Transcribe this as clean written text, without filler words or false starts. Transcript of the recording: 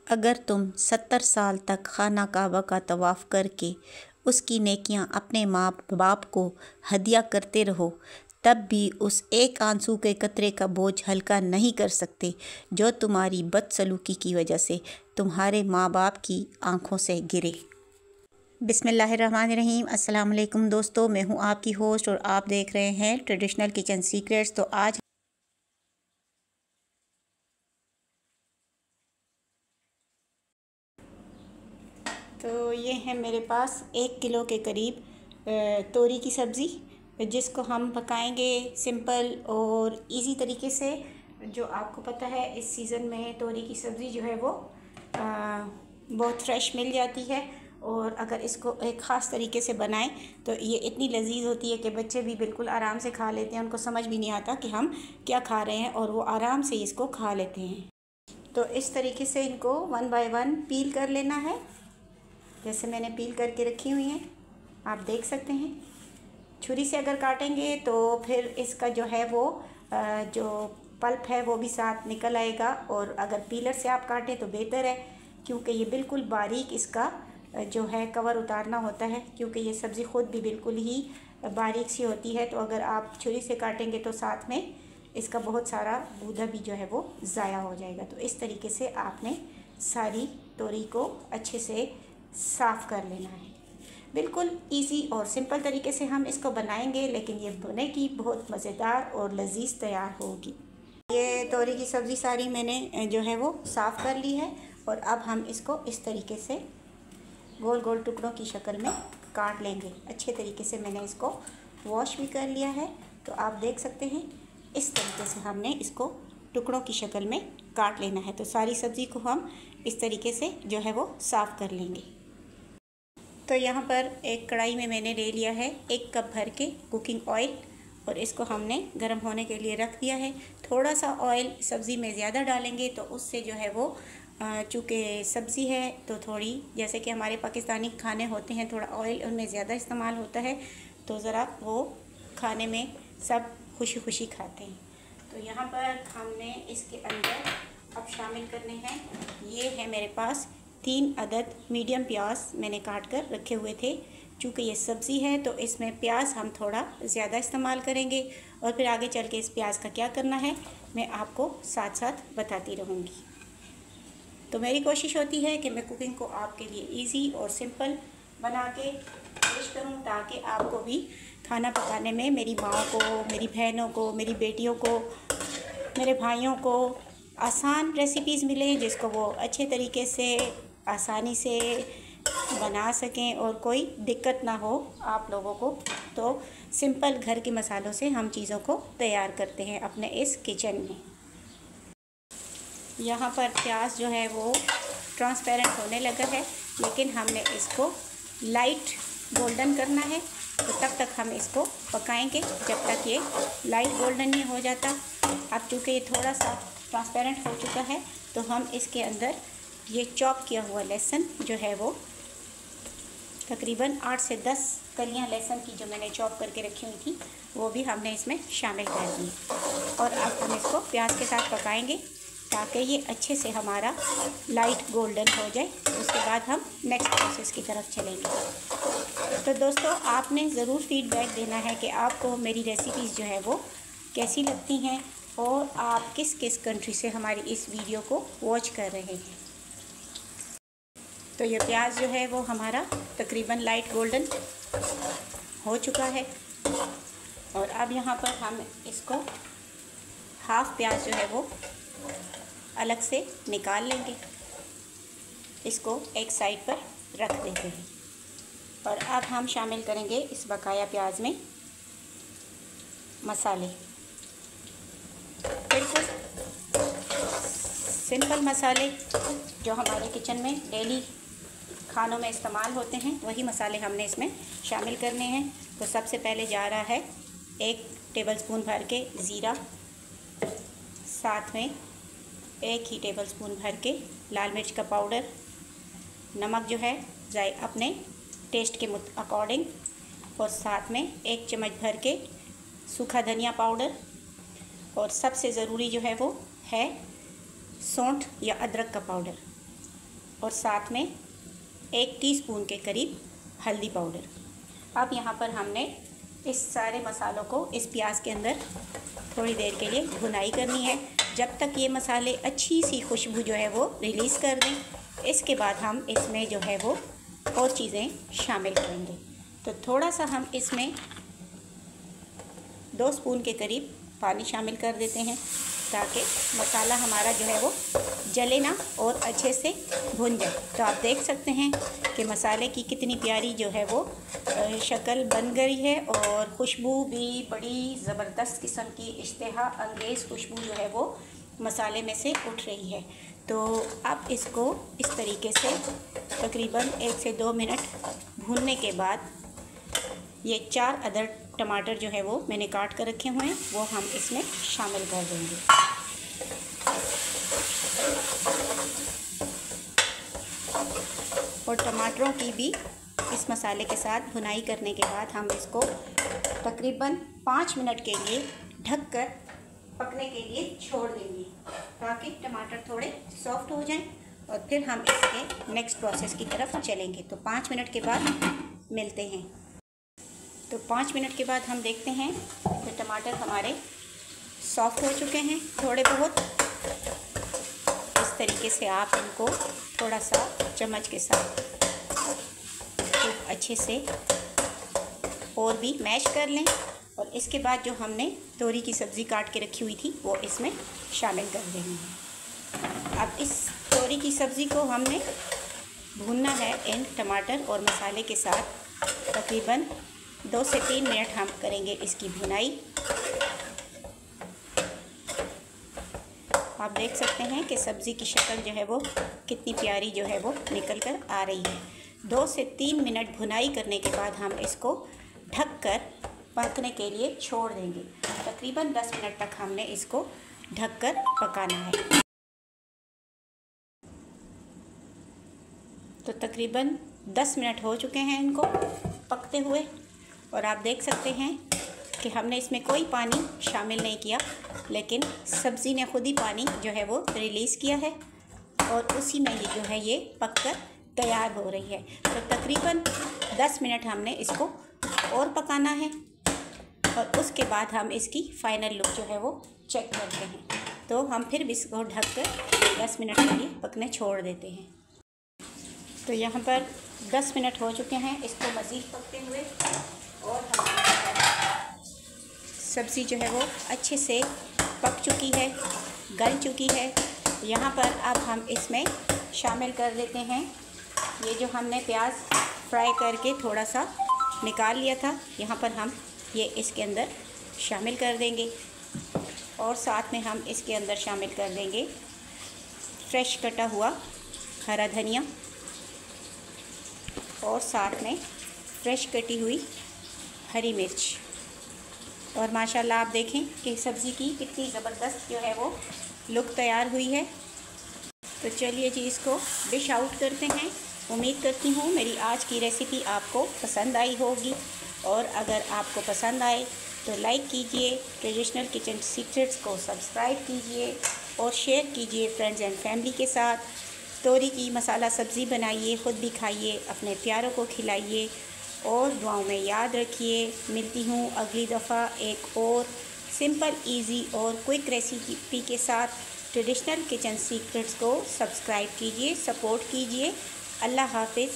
अगर तुम 70 साल तक खाना काबा का तवाफ़ करके उसकी नेकियां अपने माँ बाप को हदिया करते रहो, तब भी उस एक आंसू के कतरे का बोझ हल्का नहीं कर सकते जो तुम्हारी बदसलूकी की वजह से तुम्हारे माँ बाप की आंखों से गिरे। बिस्मिल्लाहिर्रहमानिर्रहीम। अस्सलाम वालेकुम दोस्तों, मैं हूँ आपकी होस्ट और आप देख रहे हैं ट्रेडिशनल किचन सीक्रेट्स। तो ये है मेरे पास 1 किलो के करीब तोरी की सब्ज़ी, जिसको हम पकाएंगे सिंपल और इजी तरीके से। जो आपको पता है इस सीज़न में तोरी की सब्ज़ी जो है वो बहुत फ्रेश मिल जाती है, और अगर इसको एक ख़ास तरीके से बनाएं तो ये इतनी लजीज होती है कि बच्चे भी बिल्कुल आराम से खा लेते हैं। उनको समझ भी नहीं आता कि हम क्या खा रहे हैं और वो आराम से इसको खा लेते हैं। तो इस तरीके से इनको 1 बाय 1 पील कर लेना है, जैसे मैंने पील करके रखी हुई हैं, आप देख सकते हैं। छुरी से अगर काटेंगे तो फिर इसका जो है वो जो पल्प है वो भी साथ निकल आएगा, और अगर पीलर से आप काटें तो बेहतर है, क्योंकि ये बिल्कुल बारीक इसका जो है कवर उतारना होता है, क्योंकि ये सब्ज़ी ख़ुद भी बिल्कुल ही बारीक सी होती है। तो अगर आप छुरी से काटेंगे तो साथ में इसका बहुत सारा गूदा भी जो है वो ज़ाया हो जाएगा। तो इस तरीके से आपने सारी तोरी को अच्छे से साफ़ कर लेना है। बिल्कुल इजी और सिंपल तरीके से हम इसको बनाएंगे, लेकिन ये बनेगी बहुत मज़ेदार और लजीज तैयार होगी। ये तोरी की सब्ज़ी सारी मैंने जो है वो साफ़ कर ली है, और अब हम इसको इस तरीके से गोल गोल टुकड़ों की शक्ल में काट लेंगे। अच्छे तरीके से मैंने इसको वॉश भी कर लिया है, तो आप देख सकते हैं इस तरीके से हमने इसको टुकड़ों की शक्ल में काट लेना है। तो सारी सब्ज़ी को हम इस तरीके से जो है वो साफ़ कर लेंगे। तो यहाँ पर एक कढ़ाई में मैंने ले लिया है 1 कप भर के कुकिंग ऑयल, और इसको हमने गर्म होने के लिए रख दिया है। थोड़ा सा ऑयल सब्ज़ी में ज़्यादा डालेंगे तो उससे जो है वो चूँकि सब्ज़ी है तो थोड़ी, जैसे कि हमारे पाकिस्तानी खाने होते हैं, थोड़ा ऑयल उनमें ज़्यादा इस्तेमाल होता है, तो ज़रा वो खाने में सब खुशी खुशी खाते हैं। तो यहाँ पर हमने इसके अंदर अब शामिल करने हैं, ये है मेरे पास 3 अदद मीडियम प्याज मैंने काट कर रखे हुए थे। चूँकि ये सब्ज़ी है तो इसमें प्याज हम थोड़ा ज़्यादा इस्तेमाल करेंगे, और फिर आगे चल के इस प्याज का क्या करना है मैं आपको साथ साथ बताती रहूँगी। तो मेरी कोशिश होती है कि मैं कुकिंग को आपके लिए इजी और सिंपल बना के पेश करूँ, ताकि आपको भी खाना पकाने में मेरी माँ को, मेरी बहनों को, मेरी बेटियों को, मेरे भाइयों को आसान रेसिपीज़ मिलें, जिसको वो अच्छे तरीके से आसानी से बना सकें और कोई दिक्कत ना हो आप लोगों को। तो सिंपल घर के मसालों से हम चीज़ों को तैयार करते हैं अपने इस किचन में। यहाँ पर प्याज जो है वो ट्रांसपेरेंट होने लगा है, लेकिन हमने इसको लाइट गोल्डन करना है, तो तब तक हम इसको पकाएंगे जब तक ये लाइट गोल्डन नहीं हो जाता। अब चूँकि ये थोड़ा सा ट्रांसपेरेंट हो चुका है, तो हम इसके अंदर ये चॉप किया हुआ लहसुन जो है वो तकरीबन 8 से 10 कलियां लहसुन की जो मैंने चॉप करके रखी हुई थी वो भी हमने इसमें शामिल कर दी, और अब हम इसको प्याज के साथ पकाएंगे ताकि ये अच्छे से हमारा लाइट गोल्डन हो जाए। उसके बाद हम नेक्स्ट प्रोसेस की तरफ चलेंगे। तो दोस्तों, आपने ज़रूर फीडबैक देना है कि आपको मेरी रेसिपीज़ जो है वो कैसी लगती हैं, और आप किस किस कंट्री से हमारी इस वीडियो को वॉच कर रहे हैं। तो ये प्याज जो है वो हमारा तकरीबन लाइट गोल्डन हो चुका है, और अब यहाँ पर हम इसको हाफ़ प्याज जो है वो अलग से निकाल लेंगे, इसको एक साइड पर रख देते हैं। और अब हम शामिल करेंगे इस बकाया प्याज में मसाले। बिल्कुल सिंपल मसाले जो हमारे किचन में डेली खानों में इस्तेमाल होते हैं, वही मसाले हमने इसमें शामिल करने हैं। तो सबसे पहले जा रहा है 1 टेबलस्पून भर के ज़ीरा, साथ में 1 ही टेबलस्पून भर के लाल मिर्च का पाउडर, नमक जो है जाए अपने टेस्ट के अकॉर्डिंग, और साथ में 1 चम्मच भर के सूखा धनिया पाउडर, और सबसे ज़रूरी जो है वो है सौंठ या अदरक का पाउडर। और साथ में 1 टीस्पून के करीब हल्दी पाउडर। अब यहाँ पर हमने इस सारे मसालों को इस प्याज के अंदर थोड़ी देर के लिए भुनाई करनी है, जब तक ये मसाले अच्छी सी खुशबू जो है वो रिलीज़ कर दें। इसके बाद हम इसमें जो है वो और चीज़ें शामिल करेंगे। तो थोड़ा सा हम इसमें 2 स्पून के करीब पानी शामिल कर देते हैं, ताकि मसाला हमारा जो है वो जले ना और अच्छे से भुन जाए। तो आप देख सकते हैं कि मसाले की कितनी प्यारी जो है वो शक्ल बन गई है और खुशबू भी बड़ी ज़बरदस्त किस्म की इश्तिहा अंगेज़ खुशबू जो है वो मसाले में से उठ रही है। तो आप इसको इस तरीके से तकरीबन 1 से 2 मिनट भूनने के बाद ये 4 अदर टमाटर जो है वो मैंने काट कर रखे हुए हैं, वो हम इसमें शामिल कर देंगे। और टमाटरों की भी इस मसाले के साथ भुनाई करने के बाद हम इसको तकरीबन 5 मिनट के लिए ढककर पकने के लिए छोड़ देंगे, ताकि टमाटर थोड़े सॉफ्ट हो जाएं और फिर हम इसके नेक्स्ट प्रोसेस की तरफ चलेंगे। तो 5 मिनट के बाद मिलते हैं। तो 5 मिनट के बाद हम देखते हैं कि टमाटर हमारे सॉफ्ट हो चुके हैं थोड़े बहुत। इस तरीके से आप इनको थोड़ा सा चम्मच के साथ खूब अच्छे से और भी मैश कर लें। और इसके बाद जो हमने तोरी की सब्ज़ी काट के रखी हुई थी वो इसमें शामिल कर देंगे। अब इस तोरी की सब्ज़ी को हमने भूनना है इन टमाटर और मसाले के साथ। तकरीबन 2 से 3 मिनट हम करेंगे इसकी भुनाई। आप देख सकते हैं कि सब्ज़ी की शक्ल जो है वो कितनी प्यारी जो है वो निकल कर आ रही है। 2 से 3 मिनट भुनाई करने के बाद हम इसको ढककर पकने के लिए छोड़ देंगे। तकरीबन 10 मिनट तक हमने इसको ढककर पकाना है। तो तकरीबन 10 मिनट हो चुके हैं इनको पकते हुए, और आप देख सकते हैं कि हमने इसमें कोई पानी शामिल नहीं किया, लेकिन सब्ज़ी ने खुद ही पानी जो है वो रिलीज़ किया है और उसी में ही जो है ये पककर तैयार हो रही है। तो तकरीबन 10 मिनट हमने इसको और पकाना है और उसके बाद हम इसकी फ़ाइनल लुक जो है वो चेक करते हैं। तो हम फिर भी इसको ढककर 10 मिनट के लिए पकने छोड़ देते हैं। तो यहाँ पर 10 मिनट हो चुके हैं इसको मज़ीद पकते हुए, और हमारी सब्ज़ी जो है वो अच्छे से पक चुकी है, गल चुकी है। यहाँ पर अब हम इसमें शामिल कर देते हैं ये जो हमने प्याज फ्राई करके थोड़ा सा निकाल लिया था, यहाँ पर हम ये इसके अंदर शामिल कर देंगे। और साथ में हम इसके अंदर शामिल कर देंगे फ्रेश कटा हुआ हरा धनिया, और साथ में फ्रेश कटी हुई हरी मिर्च। और माशाल्लाह आप देखें कि सब्ज़ी की कितनी ज़बरदस्त जो है वो लुक तैयार हुई है। तो चलिए जी इसको डिश आउट करते हैं। उम्मीद करती हूँ मेरी आज की रेसिपी आपको पसंद आई होगी, और अगर आपको पसंद आए तो लाइक कीजिए, ट्रेडिशनल किचन सीक्रेट्स को सब्सक्राइब कीजिए और शेयर कीजिए फ्रेंड्स एंड फैमिली के साथ। तोरी की मसाला सब्ज़ी बनाइए, ख़ुद भी खाइए, अपने प्यारों को खिलाइए और दुआओं में याद रखिए। मिलती हूँ अगली दफ़ा एक और सिंपल, इजी और क्विक रेसिपी के साथ। ट्रेडिशनल किचन सीक्रेट्स को सब्सक्राइब कीजिए, सपोर्ट कीजिए। अल्लाह हाफ़िज़।